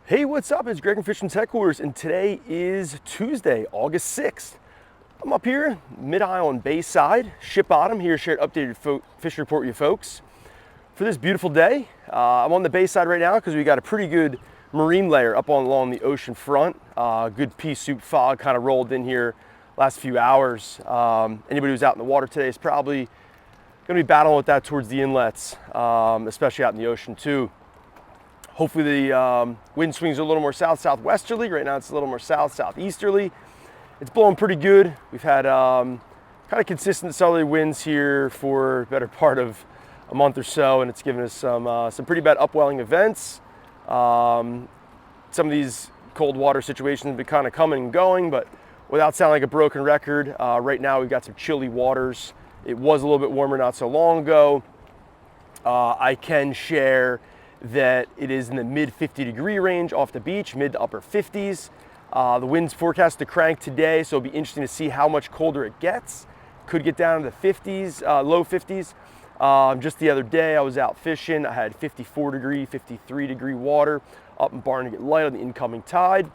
Hey, what's up? It's Greg from Fishing's Headquarters, and today is Tuesday, August 6th. I'm up here, Mid-Island Bayside, ship bottom, here to share an updated fishing report with you folks. For this beautiful day, I'm on the Bayside right now because we got a pretty good marine layer up along the ocean front. Good pea soup fog kind of rolled in here last few hours. Anybody who's out in the water today is probably going to be battling with that towards the inlets, especially out in the ocean too. Hopefully the wind swings are a little more south-southwesterly. Right now it's a little more south-southeasterly. It's blowing pretty good. We've had kind of consistent southerly winds here for the better part of a month or so, and it's given us some pretty bad upwelling events. Some of these cold water situations have been kind of coming and going, but without sounding like a broken record, right now we've got some chilly waters. It was a little bit warmer not so long ago. I can share that it is in the mid 50-degree range off the beach, mid to upper 50s. The wind's forecast to crank today, so it'll be interesting to see how much colder it gets. Could get down to the 50s, low 50s. Just the other day I was out fishing. I had 54-degree, 53-degree water up in Barnegat Light on the incoming tide.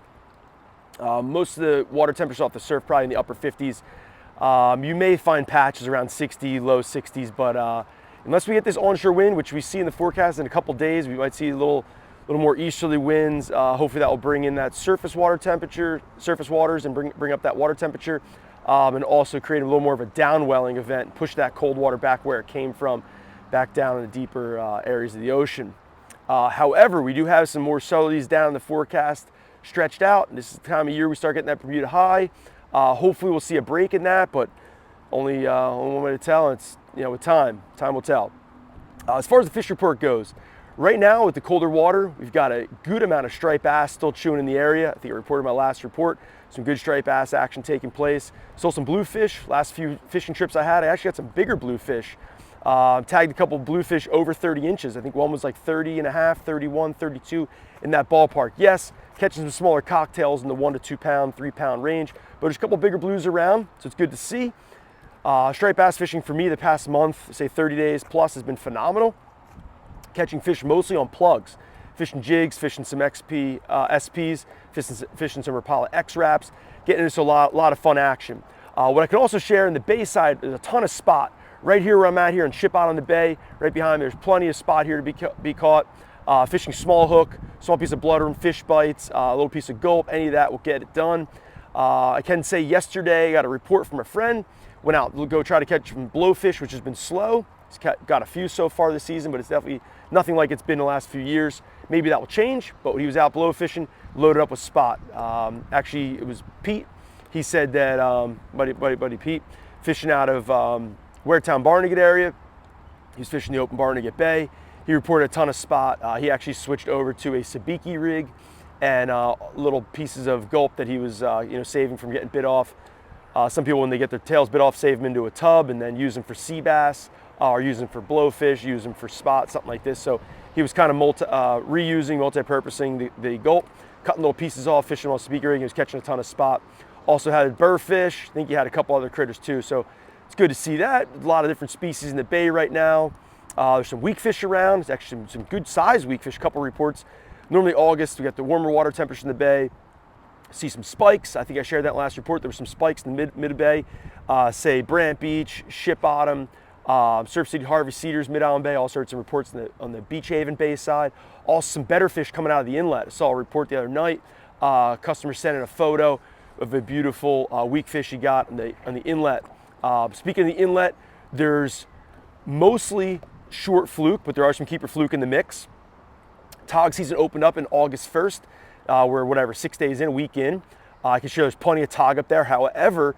Most of the water temperature off the surf probably in the upper 50s. You may find patches around 60, low 60s, but unless we get this onshore wind, which we see in the forecast in a couple days, we might see a little more easterly winds. Hopefully that will bring in that surface waters and bring up that water temperature, and also create a little more of a downwelling event, push that cold water back where it came from, back down in the deeper areas of the ocean. However, we do have some more southerlies down in the forecast stretched out, and this is the time of year we start getting that Bermuda high. Hopefully we'll see a break in that, but only one way to tell. It's with time will tell. As far as the fish report goes, right now with the colder water, we've got a good amount of striped bass still chewing in the area. I think I reported my last report, some good striped bass action taking place. Still some bluefish. Last few fishing trips I had, I actually had some bigger bluefish. Tagged a couple bluefish over 30 inches. I think one was like 30 and a half, 31, 32 in that ballpark. Yes, catching some smaller cocktails in the 1 to 2 pound, 3 pound range, but there's a couple bigger blues around, so it's good to see. Striped bass fishing for me the past month, say 30 days plus, has been phenomenal. Catching fish mostly on plugs, fishing jigs, fishing some SPs, fishing some Rapala X-Wraps, getting into a lot of fun action. What I can also share in the Bayside, there's a ton of spot. Right here where I'm at here in Ship Out on the Bay, right behind me, there's plenty of spot here to be caught. Fishing small hook, small piece of bloodworm, fish bites, a little piece of gulp, any of that will get it done. I can say yesterday I got a report from a friend. Went out to go try to catch some blowfish, which has been slow. He's got a few so far this season, but it's definitely nothing like it's been the last few years. Maybe that will change, but he was out blowfishing, loaded up with spot. Actually, it was Pete. He said that, buddy Pete, fishing out of Waretown Barnegat area. He was fishing the open Barnegat Bay. He reported a ton of spot. He actually switched over to a sabiki rig and little pieces of gulp that he was saving from getting bit off. Some people, when they get their tails bit off, save them into a tub and then use them for sea bass, or use them for blowfish, use them for spot, something like this. So he was kind of multi-purposing the gulp, cutting little pieces off, fishing on a sabiki rig. He was catching a ton of spot. Also had burrfish. I think he had a couple other critters too. So it's good to see that. A lot of different species in the bay right now. There's some weak fish around. There's actually some good sized weak fish, a couple reports. Normally August, we got the warmer water temperature in the bay. See some spikes. I think I shared that last report. There were some spikes in the mid-bay, say Brant Beach, Ship Bottom, Surf City, Harvey Cedars, Mid-Island Bay, all sorts of reports on the Beach Haven Bay side. Also some better fish coming out of the inlet. I saw a report the other night. Customer sent in a photo of a beautiful weak fish he got on the inlet. Speaking of the inlet, there's mostly short fluke, but there are some keeper fluke in the mix. Tog season opened up in August 1st. We're 6 days in, a week in. I can share there's plenty of tog up there. However,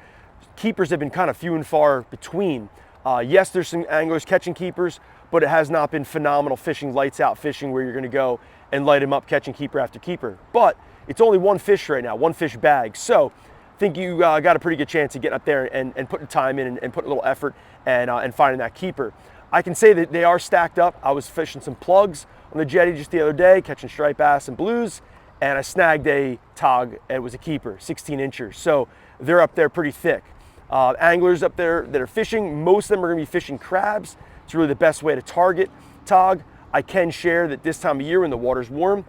keepers have been kind of few and far between. Yes, there's some anglers catching keepers, but it has not been phenomenal fishing, lights out fishing where you're going to go and light them up catching keeper after keeper. But it's only one fish right now, one fish bag. So I think you got a pretty good chance of getting up there and putting time in and putting a little effort and finding that keeper. I can say that they are stacked up. I was fishing some plugs on the jetty just the other day, catching striped bass and blues, and I snagged a tog, and it was a keeper, 16 inchers. So they're up there pretty thick. Anglers up there that are fishing, most of them are gonna be fishing crabs. It's really the best way to target tog. I can share that this time of year when the water's warm,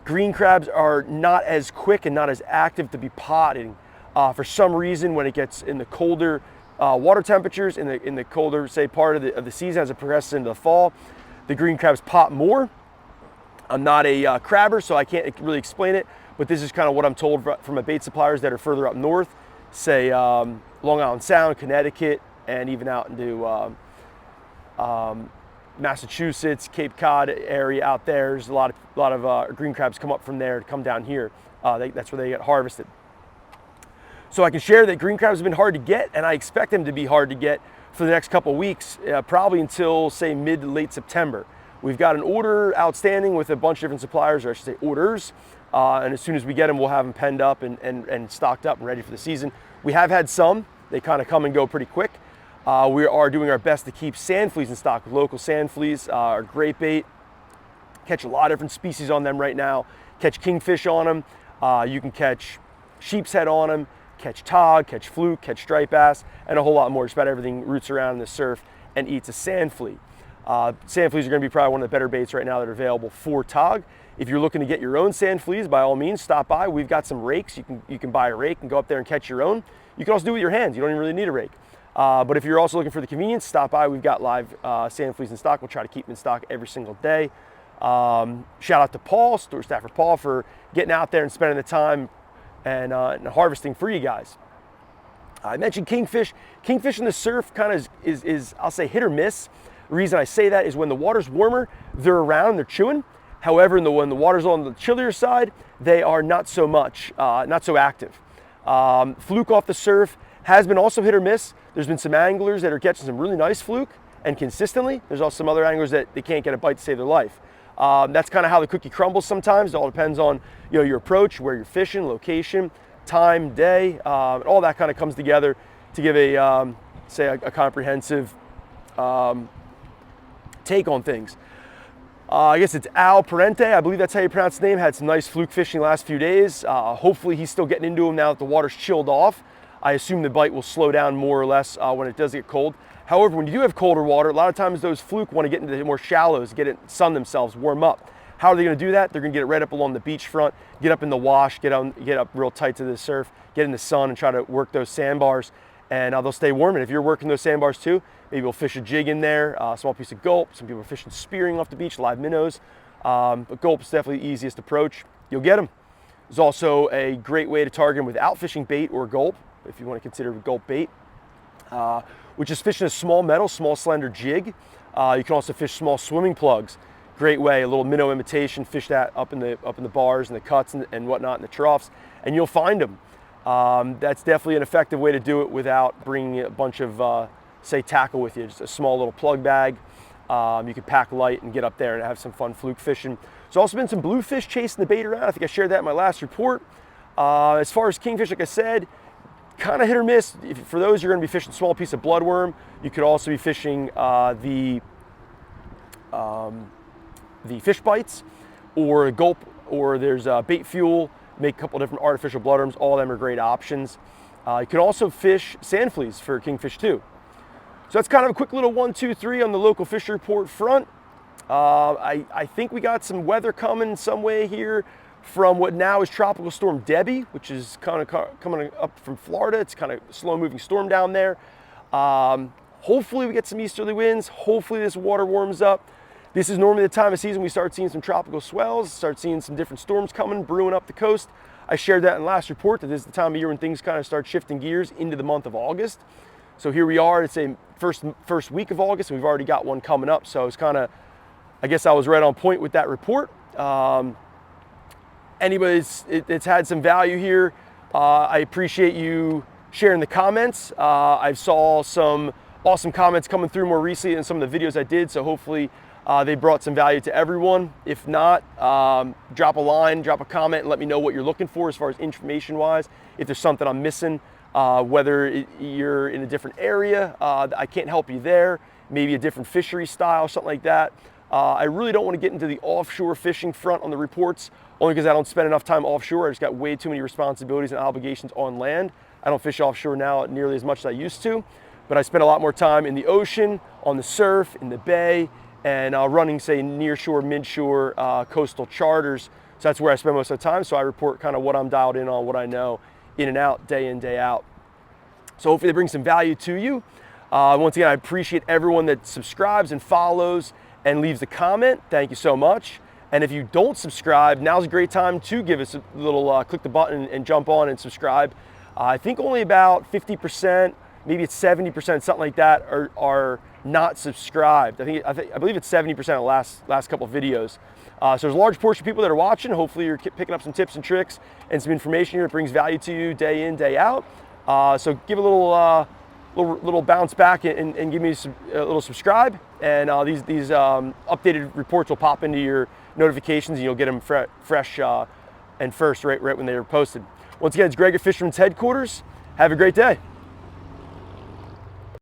green crabs are not as quick and not as active to be potting. For some reason, when it gets in the colder water temperatures, in the colder, say, part of the season as it progresses into the fall, the green crabs pot more. I'm not a crabber, so I can't really explain it, but this is kind of what I'm told from my bait suppliers that are further up north, say Long Island Sound, Connecticut, and even out into Massachusetts, Cape Cod area out there. There's a lot of green crabs come up from there to come down here. That's where they get harvested. So I can share that green crabs have been hard to get, and I expect them to be hard to get for the next couple of weeks, probably until, say, mid to late September. We've got an order outstanding with a bunch of different suppliers, or I should say orders, and as soon as we get them, we'll have them penned up and stocked up and ready for the season. We have had some. They kind of come and go pretty quick. We are doing our best to keep sand fleas in stock. Local sand fleas are great bait. Catch a lot of different species on them right now. Catch kingfish on them. You can catch sheep's head on them, catch tog, catch fluke, catch striped bass, and a whole lot more. Just about everything roots around in the surf and eats a sand flea. Sand fleas are going to be probably one of the better baits right now that are available for tog. If you're looking to get your own sand fleas, by all means, stop by. We've got some rakes. You can buy a rake and go up there and catch your own. You can also do it with your hands. You don't even really need a rake. But if you're also looking for the convenience, stop by. We've got live sand fleas in stock. We'll try to keep them in stock every single day. Shout out to Paul, store staffer Paul, for getting out there and spending the time and harvesting for you guys. I mentioned kingfish. Kingfish in the surf kind of is I'll say hit or miss. The reason I say that is when the water's warmer, they're around, they're chewing. However, when the water's on the chillier side, they are not so much, not so active. Fluke off the surf has been also hit or miss. There's been some anglers that are catching some really nice fluke and consistently. There's also some other anglers that they can't get a bite to save their life. That's kind of how the cookie crumbles sometimes. It all depends on your approach, where you're fishing, location, time, day, all that kind of comes together to give a comprehensive take on things. I guess it's Al Parente, I believe that's how you pronounce his name, had some nice fluke fishing the last few days. Hopefully he's still getting into them now that the water's chilled off. I assume the bite will slow down more or less when it does get cold. However, when you do have colder water, a lot of times those fluke want to get into the more shallows, sun themselves, warm up. How are they going to do that? They're going to get it right up along the beachfront, get up in the wash, get up real tight to the surf, get in the sun and try to work those sandbars, and they'll stay warm. And if you're working those sandbars too, maybe we'll fish a jig in there, a small piece of gulp. Some people are fishing spearing off the beach, live minnows. But gulp is definitely the easiest approach. You'll get them. There's also a great way to target them without fishing bait or gulp, if you want to consider gulp bait, which is fishing a small metal, small slender jig. You can also fish small swimming plugs. Great way, a little minnow imitation, fish that up in the bars and the cuts and whatnot in the troughs, and you'll find them. That's definitely an effective way to do it without bringing a bunch of, say, tackle with you. Just a small little plug bag. You can pack light and get up there and have some fun fluke fishing. There's also been some bluefish chasing the bait around. I think I shared that in my last report. As far as kingfish, like I said, kind of hit or miss. For those, you're going to be fishing a small piece of bloodworm. You could also be fishing the fish bites or gulp, or there's bait fuel. Make a couple different artificial bloodworms. All of them are great options. You can also fish sand fleas for kingfish too. So that's kind of a quick little 1, 2, 3 on the local fish report front. I think we got some weather coming some way here from what now is Tropical Storm Debbie, which is kind of coming up from Florida. It's kind of a slow moving storm down there. Hopefully we get some easterly winds. Hopefully this water warms up. This is normally the time of season we start seeing some tropical swells, start seeing some different storms coming, brewing up the coast. I shared that in the last report that this is the time of year when things kind of start shifting gears into the month of August. So here we are, it's a first week of August, and we've already got one coming up. So it's kind of, I guess I was right on point with that report. Anyways, it's had some value here. I appreciate you sharing the comments. I saw some awesome comments coming through more recently in some of the videos I did, so hopefully they brought some value to everyone. If not, drop a line, drop a comment, and let me know what you're looking for as far as information-wise. If there's something I'm missing, whether you're in a different area, I can't help you there. Maybe a different fishery style, something like that. I really don't want to get into the offshore fishing front on the reports, only because I don't spend enough time offshore. I just got way too many responsibilities and obligations on land. I don't fish offshore now nearly as much as I used to, but I spend a lot more time in the ocean, on the surf, in the bay, and running, say, near shore, mid shore coastal charters So that's where I spend most of the time. So I report kind of what I'm dialed in on, what I know in and out, day in, day out. So hopefully they bring some value to you. Once again, I appreciate everyone that subscribes and follows and leaves a comment. Thank you so much. And if you don't subscribe, now's a great time to give us a little, click the button and jump on and subscribe. I think only about 50%, maybe it's 70%, something like that, are not subscribed. I believe it's 70% of the last couple of videos. So there's a large portion of people that are watching. Hopefully you're picking up some tips and tricks and some information here that brings value to you day in, day out. So give a little bounce back and give me a little subscribe. And these updated reports will pop into your notifications, and you'll get them fresh and first right when they are posted. Once again, it's Greg at Fisherman's Headquarters. Have a great day.